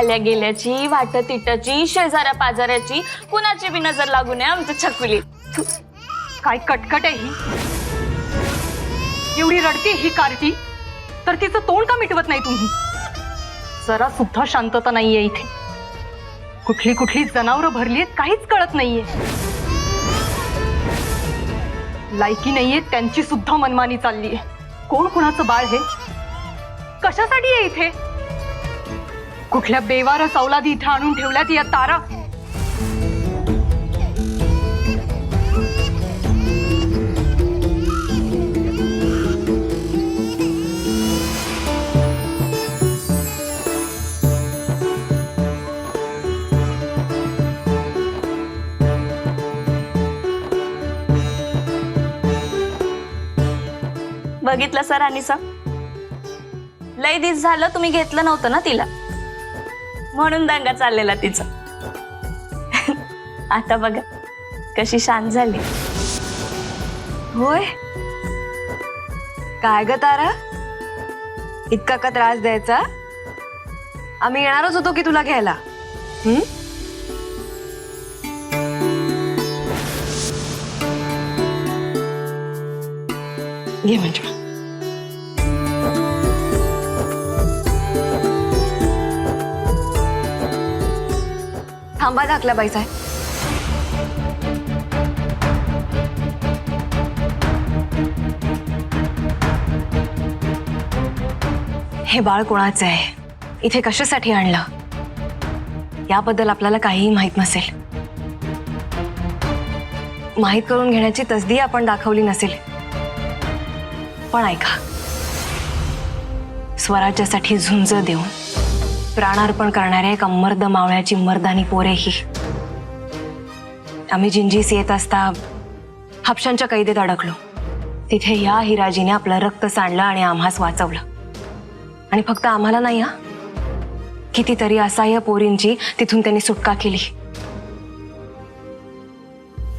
आल्या गेल्याची वाट तिटाची शेजाऱ्या पाजाऱ्याची कुणाची बी नजर लागू नये आमचं छकुली. काय कटकट आहे ही. एवढी रडते ही कार्टी तर तिचं तोंड का मिटवत नाही तुम्ही. जरा सुद्धा शांतता नाहीये इथे. कुठली कुठली जनावरं भरलीत काहीच कळत नाहीये. लायकी नाहीये त्यांची सुद्धा मनमानी चाललीये. कोण कुणाचं बाळ हे कशासाठी आहे इथे. कुठल्या बेवारस औलादी इथे आणून ठेवल्यात या तारा. बघितलं सर आणि सर लय दिस झालं तुम्ही घेतलं नव्हतं ना तिला म्हणून दंगा चाललेला तिचा. आता बघा कशी शांत झाली. होय काय ग तारा इतका का त्रास द्यायचा. आम्ही येणारच होतो की तुला घ्यायला. घे म्हणजे थांबा धाकला बाई साहेब. हे बाळ कोणाचं आहे इथे कशासाठी आणलं याबद्दल आपल्याला काहीही माहित नसेल. माहित करून घेण्याची तसदी आपण दाखवली नसेल. पण ऐका स्वराज्यासाठी झुंज देऊन प्राणार्पण करणाऱ्या एका मर्द मावळ्याची मर्दानी पोरे ही. आम्ही जिंजीस येत असता हापशांच्या कैदेत अडकलो. तिथे या हिराजीने आपलं रक्त सांडलं आणि आम्हास वाचवलं. आणि फक्त आम्हाला नाही हा कितीतरी असहाय्य पोरींची तिथून त्यांनी सुटका केली.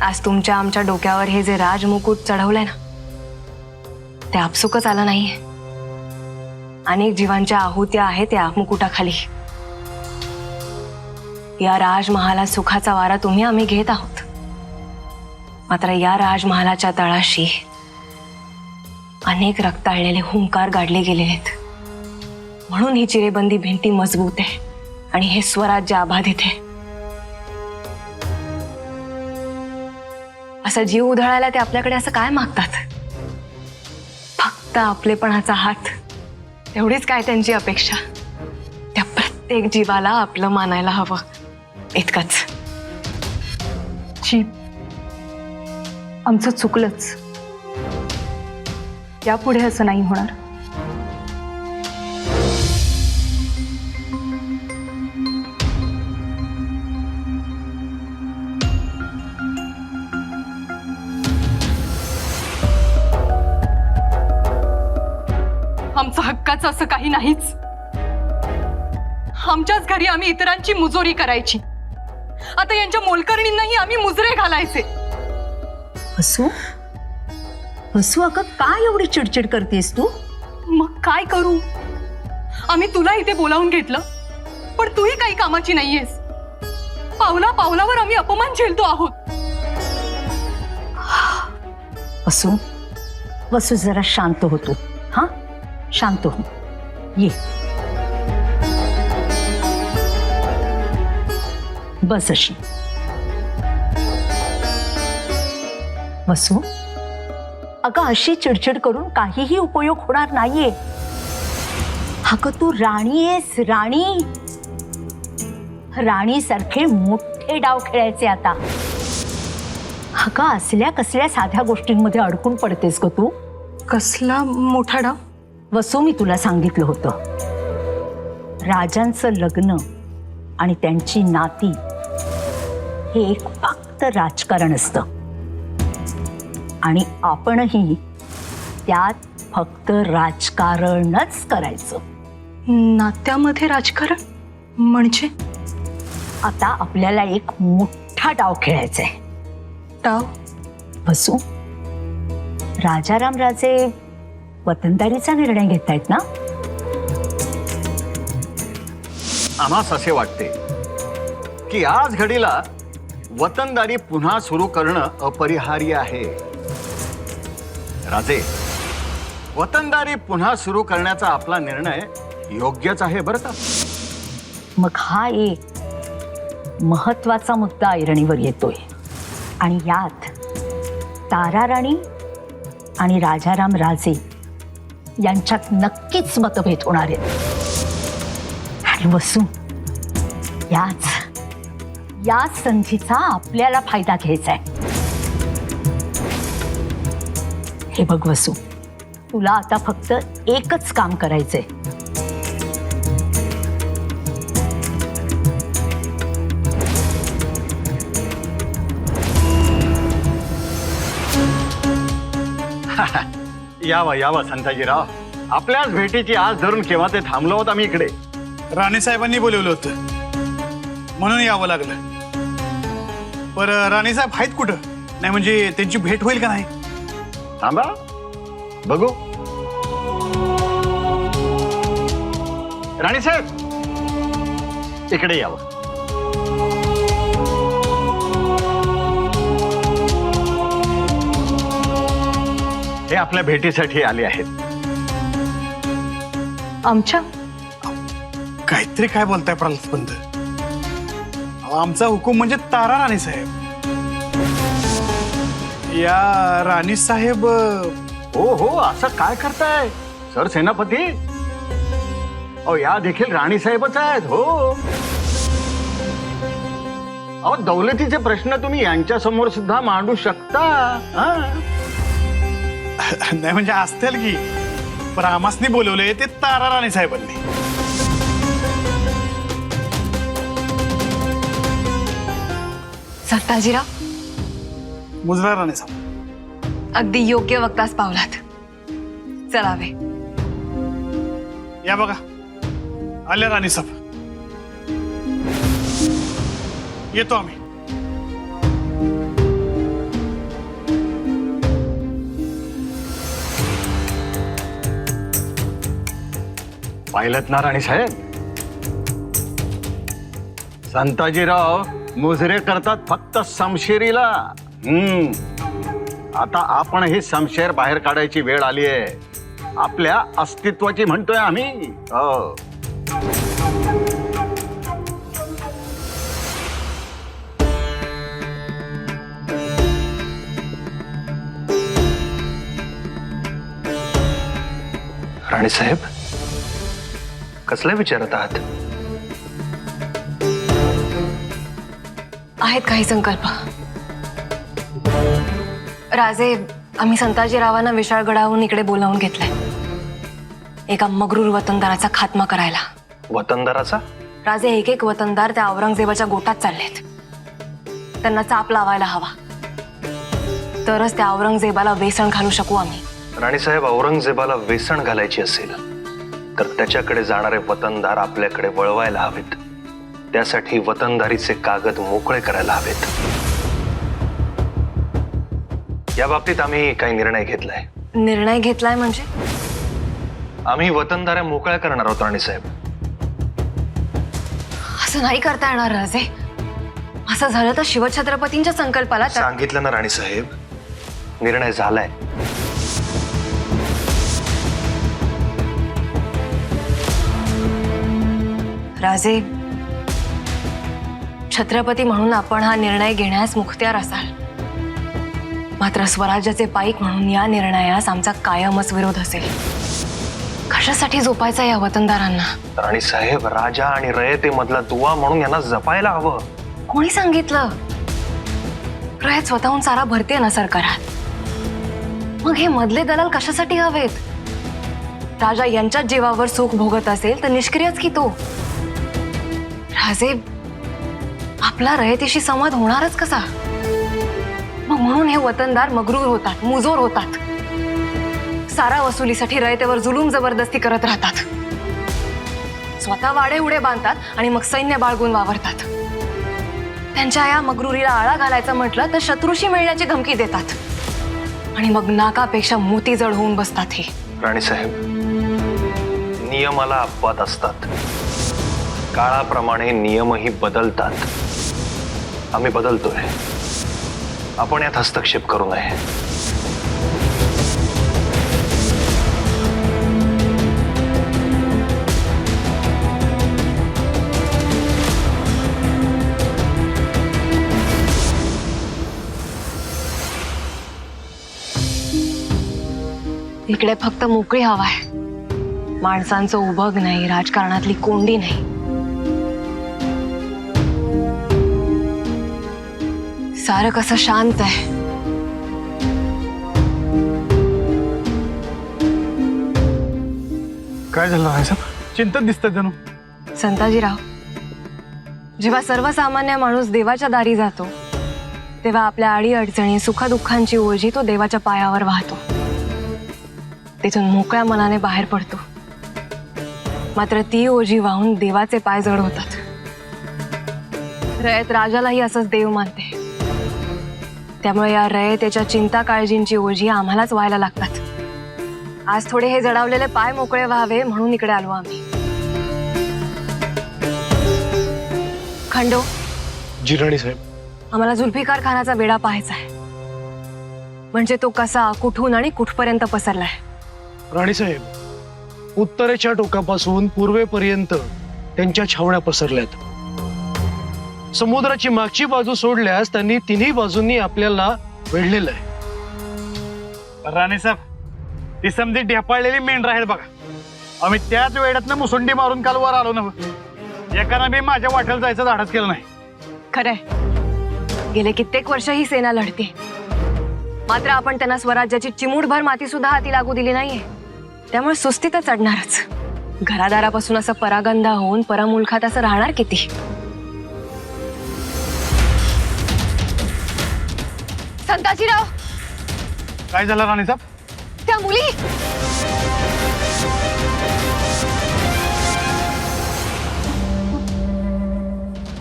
आज तुमच्या आमच्या डोक्यावर हे जे राजमुकुट चढवलंय ना ते आपसुकच आलं नाहीये. अनेक जीवांच्या आहुत्या आहेत त्या मुकुटाखाली. या राजमहाला सुखाचा वारा तुम्ही आम्ही घेत आहोत. मात्र या राजमहालाच्या तळाशी अनेक रक्ताळलेले हुंकार गाडले गेले आहेत. म्हणून ही चिरेबंदी भिंती मजबूत आहे आणि हे स्वराज्य अबाधित आहे. असा जीव उधळायला ते आपल्याकडे असं काय मागतात. फक्त आपलेपणाचा हात एवढीच काय त्यांची अपेक्षा. त्या प्रत्येक जीवाला आपलं मानायला हवं इतकंच. जीव आमचं चुकलंच. यापुढे असं नाही होणार. आमचं हक्काचं असं काही नाहीच. आमच्याच घरी आम्ही इतरांची मुजोरी करायची. आता यांच्या मोलकरणींनाही आम्ही मुजरे घालायचे. हसू हसू अगं काय एवढी चिडचिड करतेस तू. मग काय करू. आम्ही तुला इथे बोलावून घेतलं पण तूही काही कामाची नाहीयेस. पावला पावलावर आम्ही अपमान झेलतो आहोत. हसू वसू जरा शांत हो तू. हा शांत हो. ये बस अशी. वसू अगं अशी चिडचिड करून काहीही उपयोग होणार नाहीये. अगं तू राणी आहेस. राणी सारखे मोठे डाव खेळायचे आता. अगं असल्या कसल्या साध्या गोष्टींमध्ये अडकून पडतेस ग तू. कसला मोठा डाव. वसू मी तुला सांगितलं होतं राजांचं लग्न आणि त्यांची नाती हे एक फक्त राजकारण असतं आणि आपणही त्यात फक्त राजकारणच करायचं. नात्यामध्ये राजकारण म्हणजे आता आपल्याला एक मोठा डाव खेळायचा आहे. डाव. वसू राजाराम राजे वतनदारीचा निर्णय घेतायत ना. आम्हास असे वाटते की आज घडीला वतनदारी पुन्हा सुरू करणं अपरिहार्य आहे. राजे, वतनदारी पुन्हा सुरू करण्याचा आपला निर्णय योग्यच आहे बरं का. मग हा एक महत्वाचा मुद्दा ऐरणीवर येतोय आणि यात तारा राणी आणि राजाराम राजे यांच्यात नक्कीच मतभेद होणार आहेत. आणि वसू, याच संधीचा आपल्याला फायदा घ्यायचा आहे. हे बघ वसू, तुला आता फक्त एकच काम करायचंय. यावा यावा संताजीराव, आपल्याच भेटीची आज धरून केव्हा ते थांबलो होत आम्ही इकडे. राणीसाहेबांनी बोलवलं होतं म्हणून यावं लागलं. पर राणीसाहेब आहेत कुठं? नाही म्हणजे त्यांची भेट होईल का नाही? थांबा बघू. राणीसाहेब, इकडे यावं. हे आपल्या भेटीसाठी आले आहेत. आमच्या काहीतरी काय बोलताय प्रल्हाद. आमचा हुकूम म्हणजे तारा राणीसाहेब. या राणीसाहेब हो हो, असं काय करताय सर सेनापती? अहो, या देखील राणीसाहेबच आहेत. हो अहो, दौलतीचे प्रश्न तुम्ही यांच्या समोर सुद्धा मांडू शकता. हा? नाही म्हणजे असतील की, पण आमासनी बोलवले ते तारा राणीसाहेबांनी. संताजीराव, मुजरा राणीसाहेब, अगदी योग्य वक्तास पावलात. चलावे. या बघा आल्या राणीसाहेब. येतो आम्ही. पाहिलत ना राणीसाहेब, संताजीराव मुजरे करतात फक्त समशेरीला. आता आपण ही समशेर बाहेर काढायची वेळ आली आहे. आपल्या अस्तित्वाची म्हणतोय आम्ही. हो. राणीसाहेब, कसले विचारत आहात? आहेत काही संकल्प. राजे, आम्ही संताजीरावांना विशाळगडाहून इकडे बोलावून घेतलंय एका मगरूर वतनदाराचा खात्मा करायला. वतनदाराचा? राजे, एक एक वतनदार त्या औरंगजेबाच्या गोटात चाललेत. त्यांना चाप लावायला हवा, तरच त्या औरंगजेबाला वेसण घालू शकू आम्ही. राणीसाहेब, औरंगजेबाला वेसण घालायची असेल तर त्याच्याकडे जाणारे वतनदार आपल्याकडे वळवायला हवेत. त्यासाठी वतनदारीचे कागद मोकळे करायला हवेत. या बाबतीत आम्ही काही निर्णय घेतलाय. निर्णय घेतलाय म्हणजे? आम्ही वतनदाऱ्या मोकळ्या करणार आहोत राणीसाहेब. असं नाही करता येणार राजे. असं झालं तर शिवछत्रपतींच्या संकल्पाला सांगितलं ना राणीसाहेब, निर्णय झालाय. राजे, छत्रपती म्हणून आपण हा निर्णय घेण्यास मुखत्यार असाल, मात्र स्वराज्याचे पाईक म्हणून या निर्णयास आमचा कायमच विरोध असेल. कशासाठी झोपायचा या वतनदारांना? राणीसाहेब, राजा आणि रयतेमधला दुवा म्हणून यांना जपायला हवं. कोणी सांगितलं? रयत स्वतःहून सारा भरतीये ना सरकारात. मग हे मधले दलाल कशासाठी हवेत? राजा यांच्याच जीवावर सुख भोगत असेल तर निष्क्रियच की तो. राजे, आपला रयतेशी संवाद होणारच कसा? मग म्हणून हे वतनदार मगरूर होतात, मुजोर होतात. सारा वसुलीसाठी रयतेवर जुलूम जबरदस्ती करत राहतात. स्वतः वाडे उडे बांधतात आणि मग सैन्य बाळगून वावरतात. त्यांच्या या मगरुरीला आळा घालायचं म्हटलं तर शत्रूशी मिळण्याची धमकी देतात आणि मग नाकापेक्षा मोती जड होऊन बसतात. हे राणीसाहेब, नियमाला अपवाद असतात. काळाप्रमाणे नियमही बदलतात. आम्ही बदलतोय. आपण यात हस्तक्षेप करू नये. इकडे फक्त मोकळी हवा आहे. माणसांचं उभग नाही, राजकारणातली कोंडी नाही. सारं कसं शांत आहे. काय झालं राणीसाहेब? चिंतत दिसतात जणू. संताजीराव, जेव्हा सर्वसामान्य माणूस देवाच्या दारी जातो तेव्हा आपल्या आडी अडचणी सुखदुःखांची ओझी तो देवाच्या पायावर वाहतो. तिथून मोकळ्या मनाने बाहेर पडतो. मात्र ती ओझी वाहून देवाचे पाय जड होतात. रयत राजालाही असंच देव मानते. त्यामुळे या रयतेच्या चिंता काळजींची ओझी आम्हालाच व्हायला लागतात. आज थोडे हे जडावलेले पाय मोकळे व्हावे म्हणून इकडे आलो आम्ही. खंडो, जी राणीसाहेब. आम्हाला जुल्फिकार खानाचा वेढा पाहायचा आहे. म्हणजे तो कसा, कुठून आणि कुठपर्यंत पसरलाय. राणीसाहेब, उत्तरेच्या टोकापासून पूर्वेपर्यंत त्यांच्या छावण्या पसरल्यात. समुद्राची मागची बाजू सोडल्यास त्यांनी तिन्ही बाजूंनी आपल्याला वेढलेलं आहे. राणीसाहेब, ती समधी ढेपाळलेली मेंढर आहेत बघा. आम्ही त्याच वेळातनं मुसुंडी मारून काल वर आलो ना. एकानं बी माझ्या वाट्याला जायचं धाडस केलं नाही. खरंय, गेले कित्येक वर्ष ही सेना लढते. मात्र आपण त्यांना स्वराज्याची चिमूटभर माती सुद्धा हाती लागू दिली नाहीये. त्यामुळे सुस्ती तर चढणारच. घरादारापासून असं परागंदा होऊन परमुलखात असं राहणार किती. संताजीराव, काय झालं राणीसाहेब? त्या मुली.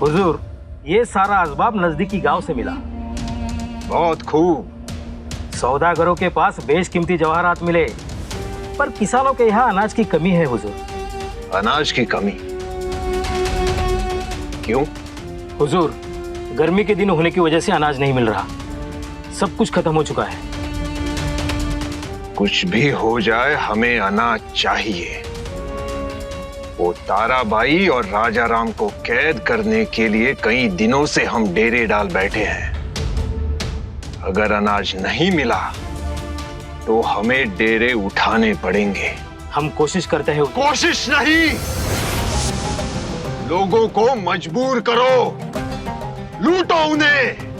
हुजूर, ये सारा असबाब नजदीकी गांव से मिला. बहुत खूब. सौदागरों के पास बेशकीमती जवाहरात मिले, पर किसानों के यहाँ अनाज की कमी है हुजूर. अनाज की कमी क्यों? हुजूर, गर्मी के दिन होने की वजह से अनाज नहीं मिल रहा. सब कुछ खत्म हो चुका है. कुछ भी हो जाए, हमें अनाज चाहिए. वो ताराबाई और राजा राम को कैद करने के लिए कई दिनों से हम डेरे डाल बैठे हैं. अगर अनाज नहीं मिला तो हमें डेरे उठाने पड़ेंगे. हम कोशिश करते हैं. कोशिश नहीं, लोगों को मजबूर करो, लूटो उन्हें.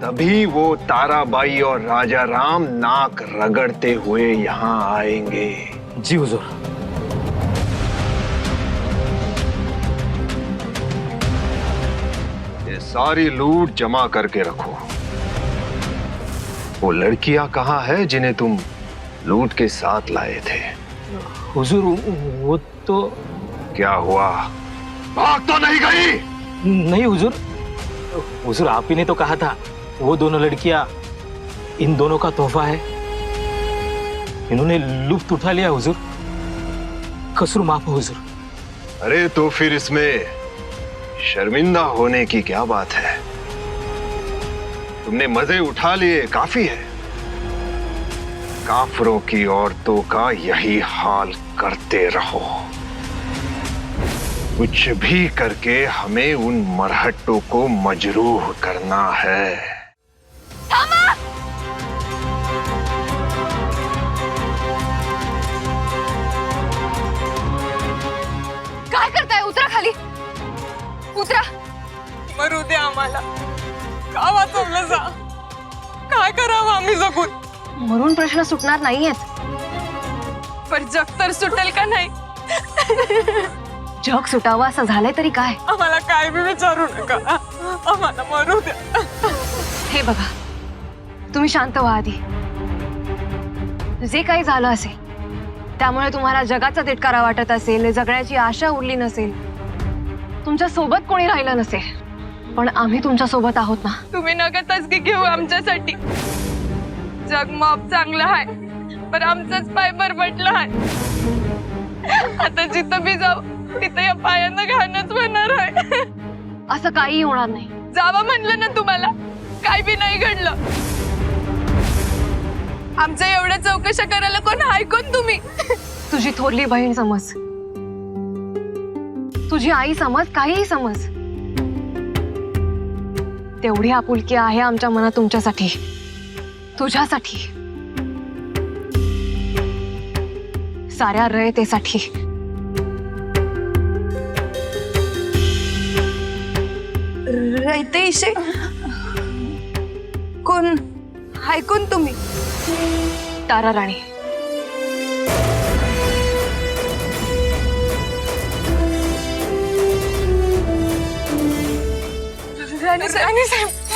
तभी वो ताराबाई और राजा राम नाक रगड़ते हुए यहाँ आएंगे. जी हुजूर. ये सारी लूट जमा करके रखो. वो लड़कियां कहाँ है जिन्हें तुम लूट के साथ लाए थे? हुजूर, वो तो. क्या हुआ? भाग तो नहीं गई? नहीं हुजूर. हुजूर, आप ही ने तो कहा था वो दोनों लड़कियां इन दोनों का तोहफा है. इन्होंने लुफ्त उठा लिया हुजूर. कसूर माफ हो हुजूर. अरे तो फिर इसमें शर्मिंदा होने की क्या बात है? तुमने मजे उठा लिए, काफी है. काफरों की औरतों का यही हाल करते रहो. कुछ भी करके हमें उन मरहट्टों को मजरूह करना है. काय करताय? उतरा खाली, उतरा. मरू दे आम्हाला. का वाचवलं जा? काय करावं आम्ही जगून? मरून प्रश्न सुटणार नाहीयेत. पर जग तर सुटेल का नाही? जग सुटावं असं झालंय तरी काय? आम्हाला काय बी विचारू नका. आम्हाला मरू द्या. हे बघा, तुम्ही शांत व्हा आधी. जे काही झालं असेल त्यामुळे तुम्हाला जगाचा तिटकारा वाटत असेल, जगण्याची आशा उरली नसेल, तुमच्या सोबत कोणी राहिलं नसेल, पण आम्ही तुमच्या सोबत आहोत ना. तुम्ही नका तसकी घेऊ आमच्यासाठी. जग माप चांगलं आहे, पण आमचंच पाय बरबटलं आहे. आता जिथं बी जाऊ तिथे या पायांना घाणच होणार आहे. असं काही होणार नाही. जावा म्हणलं ना तुम्हाला, काय बी नाही घडलं. आमच्या एवढ्या चौकशा करायला कोण ऐकून तुम्ही? तुझी थोरली बहीण समज, तुझी आई समज, काहीही समज, तेवढी आपुलकी आहे आमच्या मनात तुमच्यासाठी, तुझ्यासाठी, साऱ्या रयतेसाठी. रयतेशे कोण ऐकून तुम्ही? तारा राणी.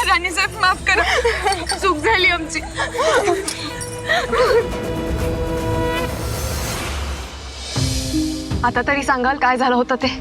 राणी साहेब माफ करा, चूक झाली आमची. आता तरी सांगाल काय झालं होतं ते?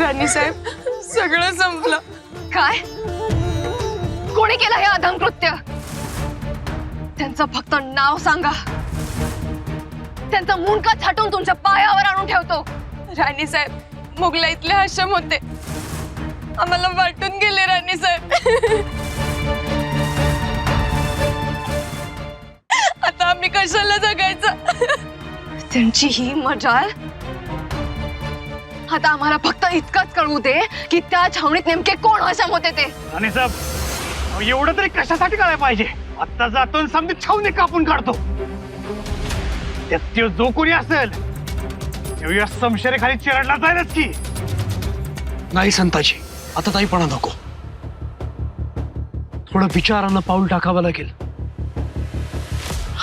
राणी साहेब, सगळं संपलं. काय? कोणी केलं हे अधम कृत्य? त्यांचं फक्त नाव सांगा, त्यांचा मुंडका छाटून तुमच्या पायावर आणून ठेवतो. राणी साहेब, मुघलाईतले हशम होते, आम्हाला वाटून गेले. राणी साहेब, आता आम्ही कशाला जगायचं? त्यांची ही मजाल. आता आम्हाला फक्त इतकंच कळू दे की त्या छावणीत नेमके कोण हशम होते ते. आणि साहेब, एवढं तरी कशासाठी कळायला पाहिजे? आता जातो आणि समजा छावणी कापून काढतो. त्यात तो जो कोणी असेल तेव्हा समशेरेखाली चिरडला जाईलच की. नाही संताजी, आता ताईपणा नको. थोडं विचारानं पाऊल टाकावं लागेल.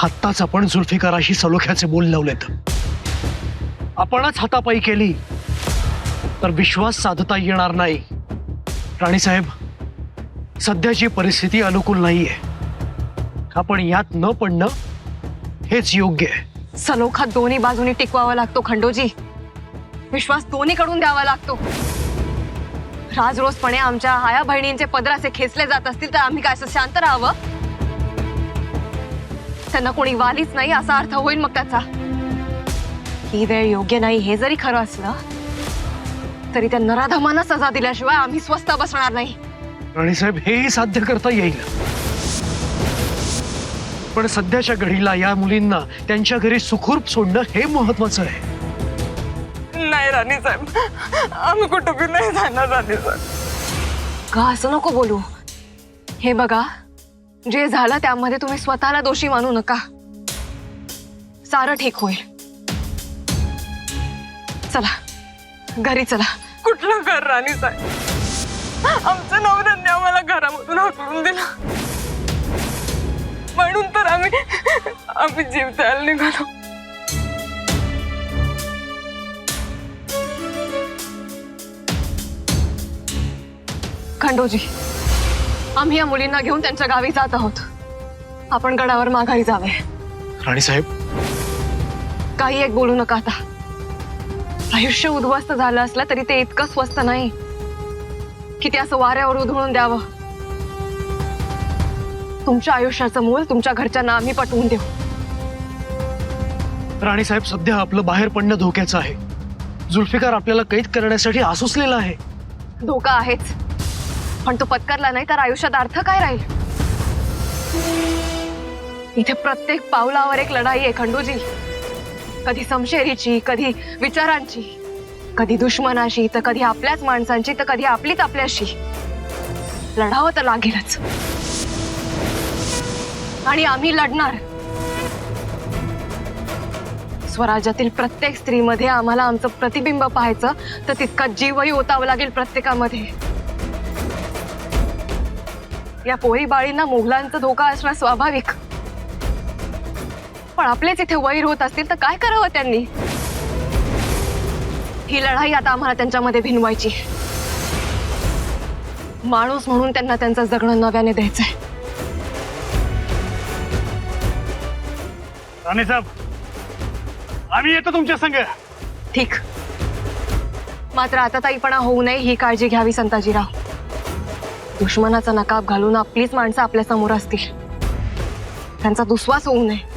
आत्ताच आपण जुल्फिकाराशी सलोख्याचे बोल लावलेत. आपणच हातापायी केली तर विश्वास साधता येणार नाही. राणीसाहेब, सध्याची परिस्थिती अनुकूल नाहीये. आपण यात न पडणं हेच योग्य आहे. सलोखा दोन्ही बाजूनी टिकवावा लागतो खंडोजी. विश्वास दोन्हीकडून द्यावा लागतो. राजरोसपणे आमच्या आया बहिणींचे पदराचे खेचले जात असतील तर आम्ही काय असं शांत राहावं? त्यांना कोणी वालीच नाही असा अर्थ होईल मग त्याचा. ही वेळ योग्य नाही हे जरी खरं असलं तरी त्या नराधमांना सजा दिल्याशिवाय आम्ही स्वस्थ बसणार नाही. राणीसाहेब, हेही साध्य करता येईल, पण सध्याच्या घडीला या मुलींना त्यांच्या घरी सुखरूप सोडणं हे महत्वाचं आहे. नाही राणी साहेब, आम्ही कुठं बी नाही जाणार. राणी साहेब, का असं नको बोलू. हे बघा, जे झालं त्यामध्ये तुम्ही स्वतःला दोषी मानू नका. सारं ठीक होईल. चला घरी चला. कुठलं घर राणी साहेब? आमच्या नवऱ्याने आम्हाला घरामधून हाकलून दिला, म्हणून तर आम्ही जीव द्यायला निघालो. खंडोजी, आम्ही या मुलींना घेऊन त्यांच्या गावी जात आहोत. आपण गडावर माघारी जावे. राणीसाहेब, काही एक बोलू नका आता. आयुष्य उद्ध्वस्त झालं असलं तरी ते इतकं स्वस्त नाही की ते असं वाऱ्यावर उधळून द्यावं. तुमच्या आयुष्याचं मूल तुमच्या घरच्यांना आम्ही पटवून देऊ. राणीसाहेब, सध्या आपलं बाहेर पडणं धोक्याचं आहे. जुल्फिकार आपल्याला कैद करण्यासाठी आसुसलेला आहे. धोका आहेच, पण तो पत्करला नाही तर आयुष्यात अर्थ काय राहील? इथे प्रत्येक पावलावर एक लढाई आहे खंडूजी. कधी समशेरीची, कधी विचारांची, कधी दुश्मनाशी, तर कधी आपल्याच माणसांची, तर कधी आपलीच आपल्याशी. लढावं तर लागेलच आणि आम्ही लढणार. स्वराज्यातील प्रत्येक स्त्रीमध्ये आम्हाला आमचं प्रतिबिंब पाहायचं तर तितका जीवही ओतावं लागेल प्रत्येकामध्ये. या पोरी बाळींना मुघलांचा धोका असणं स्वाभाविक, पण आपलेच इथे वैर होत असतील तर काय करावं त्यांनी? ही लढाई आता आम्हाला त्यांच्यामध्ये भिनवायची. माणूस म्हणून त्यांना त्यांचं जगणं नव्याने द्यायचंय. राणे साहेब, आम्ही येतो तुमच्या संग. ठीक, मात्र आता ताईपणा होऊ नये ही काळजी घ्यावी संताजीराव. दुश्मनाचा नकाब घालून आपलीच माणसं आपल्या समोर असतील, त्यांचा दुस्वास होऊ नये.